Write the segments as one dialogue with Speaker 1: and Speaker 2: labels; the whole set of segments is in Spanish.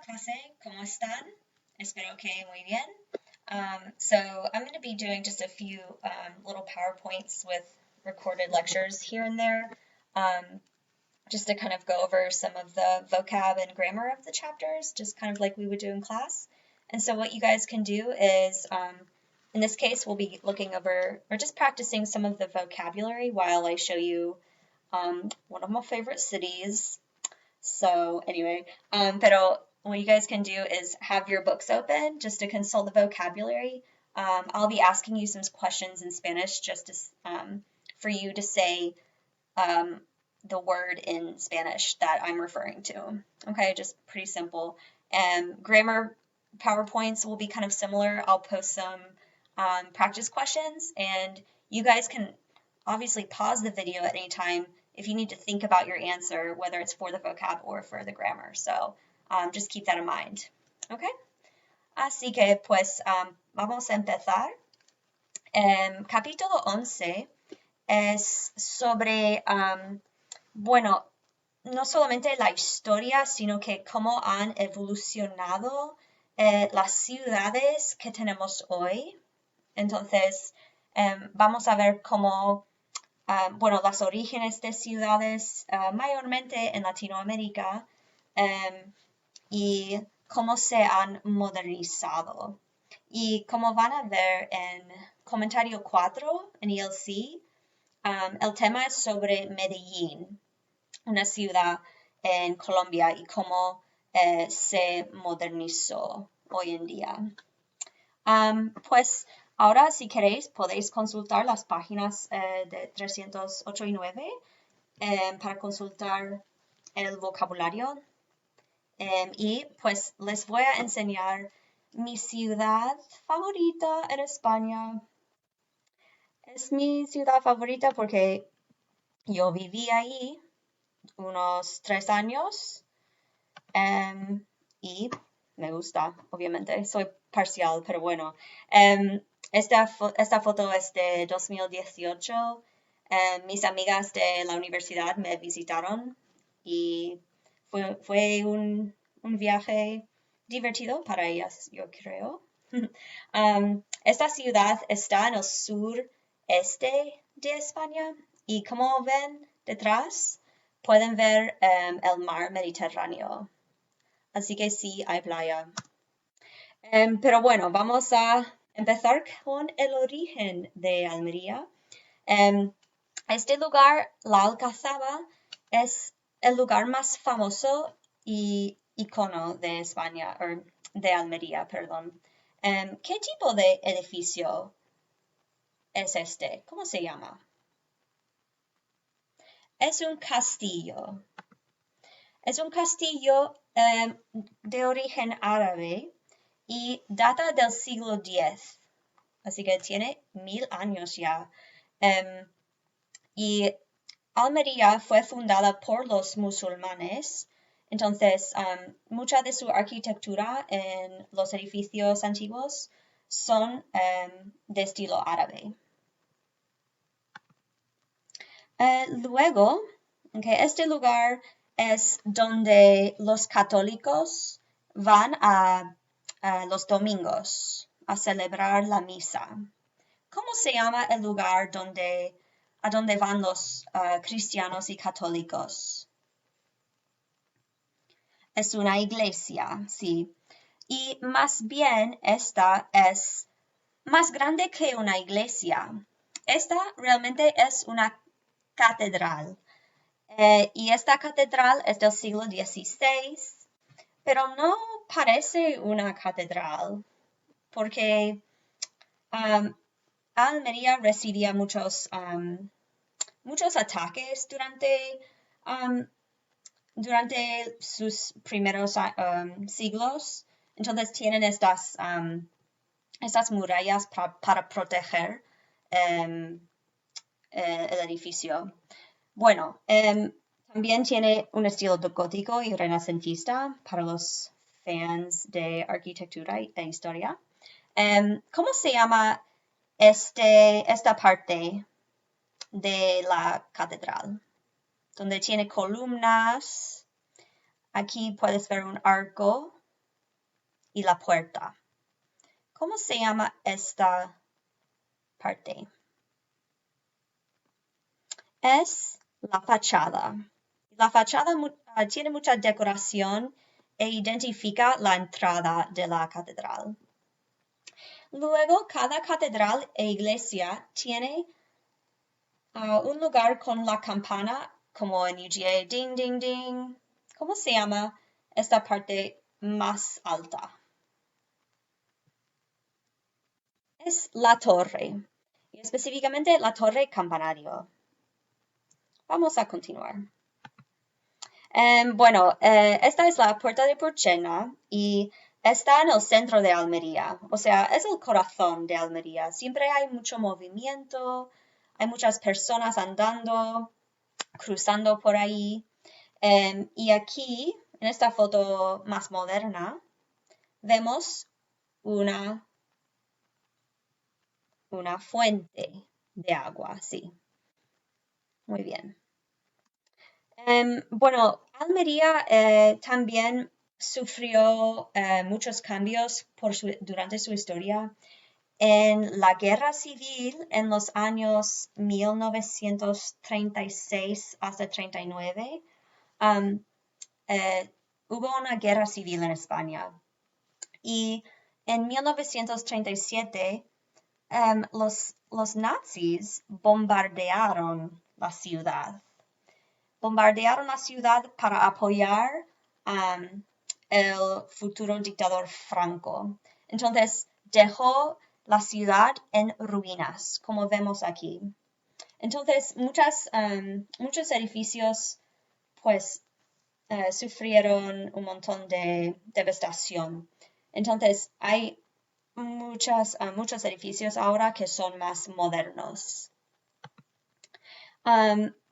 Speaker 1: clase. ¿Cómo están? Espero que muy bien. So I'm going to be doing just a few little PowerPoints with recorded lectures here and there, just to kind of go over some of the vocab and grammar of the chapters, just kind of like we would do in class. And so what you guys can do is, in this case, we'll be looking over, or just practicing some of the vocabulary while I show you one of my favorite cities. So anyway, pero what you guys can do is have your books open just to consult the vocabulary. I'll be asking you some questions in Spanish just to, for you to say the word in Spanish that I'm referring to. Okay, just pretty simple. Grammar PowerPoints will be kind of similar. I'll post some practice questions, and you guys can obviously pause the video at any time if you need to think about your answer, whether it's for the vocab or for the grammar. So just keep that in mind. Okay? Así que pues vamos a empezar. Capítulo 11 es sobre, bueno, no solamente la historia, sino que cómo han evolucionado las ciudades que tenemos hoy. Entonces, vamos a ver cómo, bueno, los orígenes de ciudades mayormente en Latinoamérica y cómo se han modernizado. Y como van a ver en comentario 4 en ELC, el tema es sobre Medellín, una ciudad en Colombia, y cómo se modernizó hoy en día. Pues ahora, si queréis, podéis consultar las páginas de 308 y 9 para consultar el vocabulario. Y pues les voy a enseñar mi ciudad favorita en España. Es mi ciudad favorita porque yo viví ahí unos 3 años y me gusta, obviamente. Soy parcial, pero bueno. Esta foto es de 2018. Mis amigas de la universidad me visitaron y fue un viaje divertido para ellas, yo creo. Esta ciudad está en el sureste de España y como ven detrás, pueden ver el mar Mediterráneo. Así que sí, hay playa. Pero bueno, vamos a empezar con el origen de Almería. Este lugar, la Alcazaba, es el lugar más famoso y icono de España, o de Almería, perdón. ¿Qué tipo de edificio es este? ¿Cómo se llama? Es un castillo. Es un castillo de origen árabe y data del siglo X, así que tiene 1000 años ya. Y Almería fue fundada por los musulmanes, entonces mucha de su arquitectura en los edificios antiguos son de estilo árabe. Luego, este lugar es donde los católicos van a los domingos a celebrar la misa. ¿Cómo se llama el lugar a donde van los cristianos y católicos? Es una iglesia, sí. Y más bien esta es más grande que una iglesia. Esta realmente es una catedral. Y esta catedral es del siglo XVI, pero no parece una catedral, porque Almería recibía muchos ataques durante sus primeros siglos. Entonces tienen estas murallas para proteger el edificio. Bueno, también tiene un estilo gótico y renacentista para los fans de arquitectura e historia. ¿Cómo se llama esta parte de la catedral? Donde tiene columnas. Aquí puedes ver un arco y la puerta. ¿Cómo se llama esta parte? Es la fachada. La fachada tiene mucha decoración e identifica la entrada de la catedral. Luego, cada catedral e iglesia tiene un lugar con la campana, como en UGA, ding, ding, ding. ¿Cómo se llama esta parte más alta? Es la torre, y específicamente la torre campanario. Vamos a continuar. Esta es la puerta de Porchena y está en el centro de Almería, o sea, es el corazón de Almería. Siempre hay mucho movimiento, hay muchas personas andando, cruzando por ahí. Y aquí, en esta foto más moderna, vemos una fuente de agua, sí. Muy bien. Almería también sufrió muchos cambios durante su historia. En la guerra civil, en los años 1936 hasta 39, hubo una guerra civil en España. Y en 1937, los nazis bombardearon la ciudad. Bombardearon la ciudad para apoyar el futuro dictador Franco. Entonces, dejó la ciudad en ruinas, como vemos aquí. Entonces, muchos edificios, pues, sufrieron un montón de devastación. Entonces, hay muchos edificios ahora que son más modernos.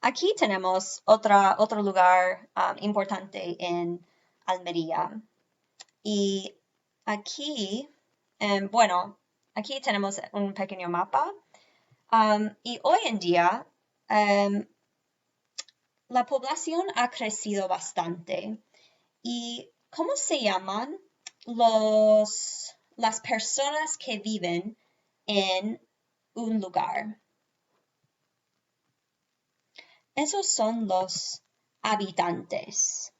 Speaker 1: Aquí tenemos otro lugar importante en Almería. Y aquí, aquí tenemos un pequeño mapa. Y hoy en día, la población ha crecido bastante. ¿Y cómo se llaman las personas que viven en un lugar? Esos son los habitantes.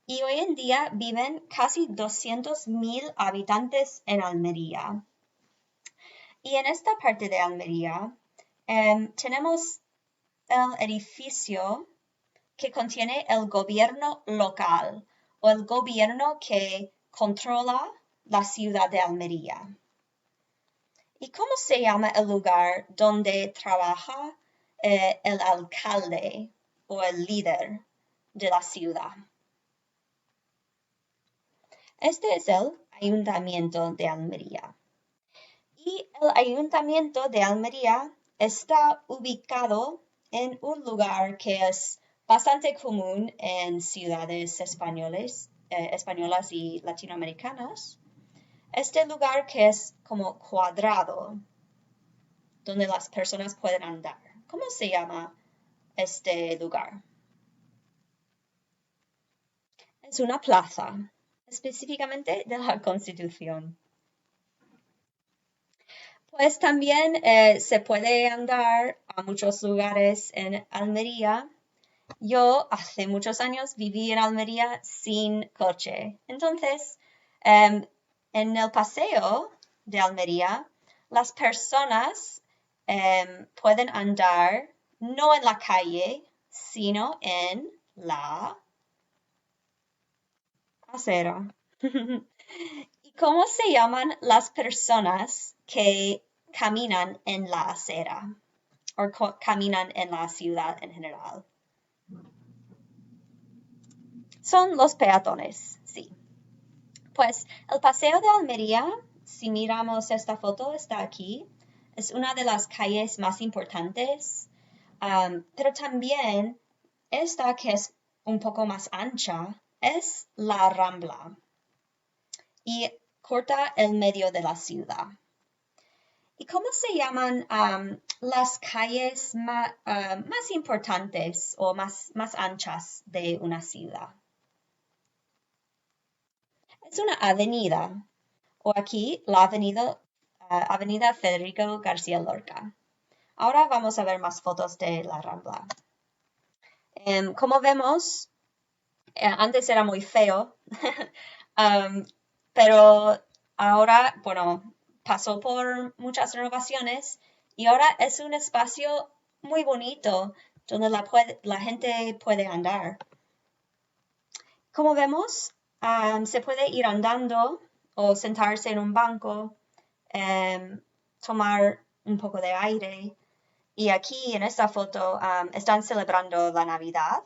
Speaker 1: Y hoy en día viven casi 200,000 habitantes en Almería. Y en esta parte de Almería tenemos el edificio que contiene el gobierno local o el gobierno que controla la ciudad de Almería. ¿Y cómo se llama el lugar donde trabaja el alcalde o el líder de la ciudad? Este es el Ayuntamiento de Almería. Y el Ayuntamiento de Almería está ubicado en un lugar que es bastante común en ciudades españolas y latinoamericanas. Este lugar que es como cuadrado, donde las personas pueden andar. ¿Cómo se llama este lugar? Es una plaza, específicamente de la Constitución. Pues también se puede andar a muchos lugares en Almería. Yo hace muchos años viví en Almería sin coche. Entonces, en el paseo de Almería, las personas pueden andar no en la calle, sino en la acera. ¿Y cómo se llaman las personas que caminan en la acera o caminan en la ciudad en general? Son los peatones, sí. Pues el paseo de Almería, si miramos esta foto, está aquí. Es una de las calles más importantes, pero también esta que es un poco más ancha es la Rambla y corta el medio de la ciudad. ¿Y cómo se llaman las calles más importantes o más anchas de una ciudad? Es una avenida. o aquí la avenida Federico García Lorca. Ahora vamos a ver más fotos de la Rambla. Como vemos, antes era muy feo, pero ahora, bueno, pasó por muchas renovaciones y ahora es un espacio muy bonito donde la gente puede andar. Como vemos, se puede ir andando o sentarse en un banco, tomar un poco de aire. Y aquí en esta foto están celebrando la Navidad.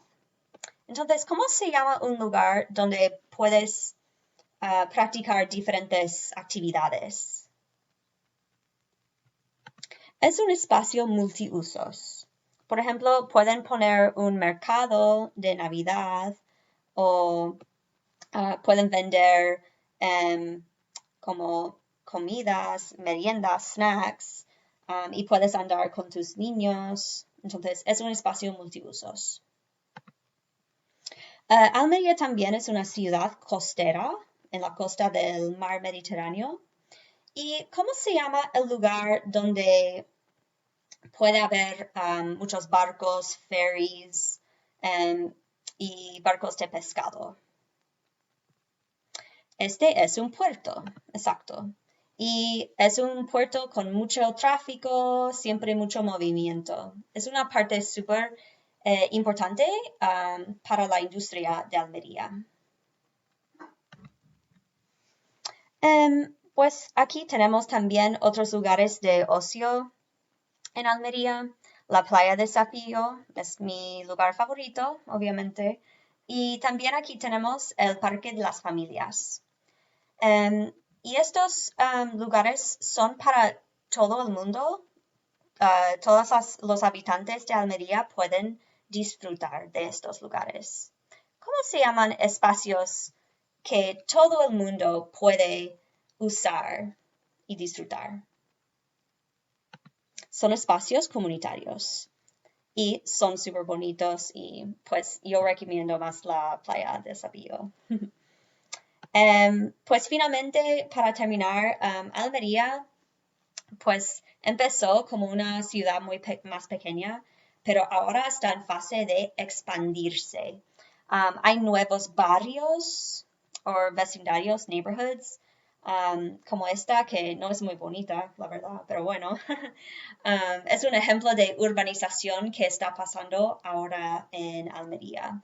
Speaker 1: Entonces, ¿cómo se llama un lugar donde puedes practicar diferentes actividades? Es un espacio multiusos. Por ejemplo, pueden poner un mercado de Navidad o pueden vender como comidas, meriendas, snacks, y puedes andar con tus niños. Entonces, es un espacio multiusos. Almeria también es una ciudad costera en la costa del mar Mediterráneo. ¿Y cómo se llama el lugar donde puede haber muchos barcos, ferries y barcos de pescado? Este es un puerto, exacto. Y es un puerto con mucho tráfico, siempre mucho movimiento. Es una parte súper importante para la industria de Almería. Pues aquí tenemos también otros lugares de ocio en Almería. La playa de Sapillo es mi lugar favorito, obviamente. Y también aquí tenemos el Parque de las Familias. Y estos lugares son para todo el mundo. Todos los habitantes de Almería pueden disfrutar de estos lugares. ¿Cómo se llaman espacios que todo el mundo puede usar y disfrutar? Son espacios comunitarios y son súper bonitos y pues yo recomiendo más la playa de Sapillo. Pues finalmente, para terminar, Almería pues empezó como una ciudad más pequeña, pero ahora está en fase de expandirse. Hay nuevos barrios o vecindarios, neighborhoods, como esta, que no es muy bonita, la verdad, pero bueno. Es un ejemplo de urbanización que está pasando ahora en Almería.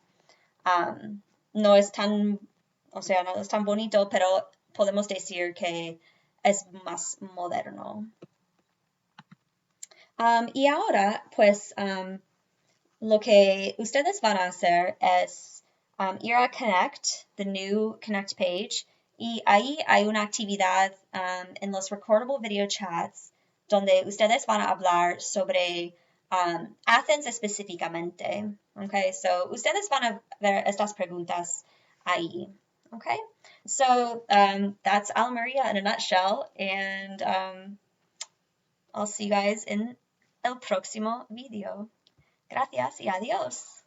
Speaker 1: No es tan, o sea, no es tan bonito, pero podemos decir que es más moderno. Y ahora, pues, lo que ustedes van a hacer es ir a Connect, the new Connect page, y ahí hay una actividad en los recordable video chats donde ustedes van a hablar sobre Athens específicamente. Okay, so ustedes van a ver estas preguntas ahí. Okay, so that's Almeria in a nutshell, and I'll see you guys in el próximo video. Gracias y adiós.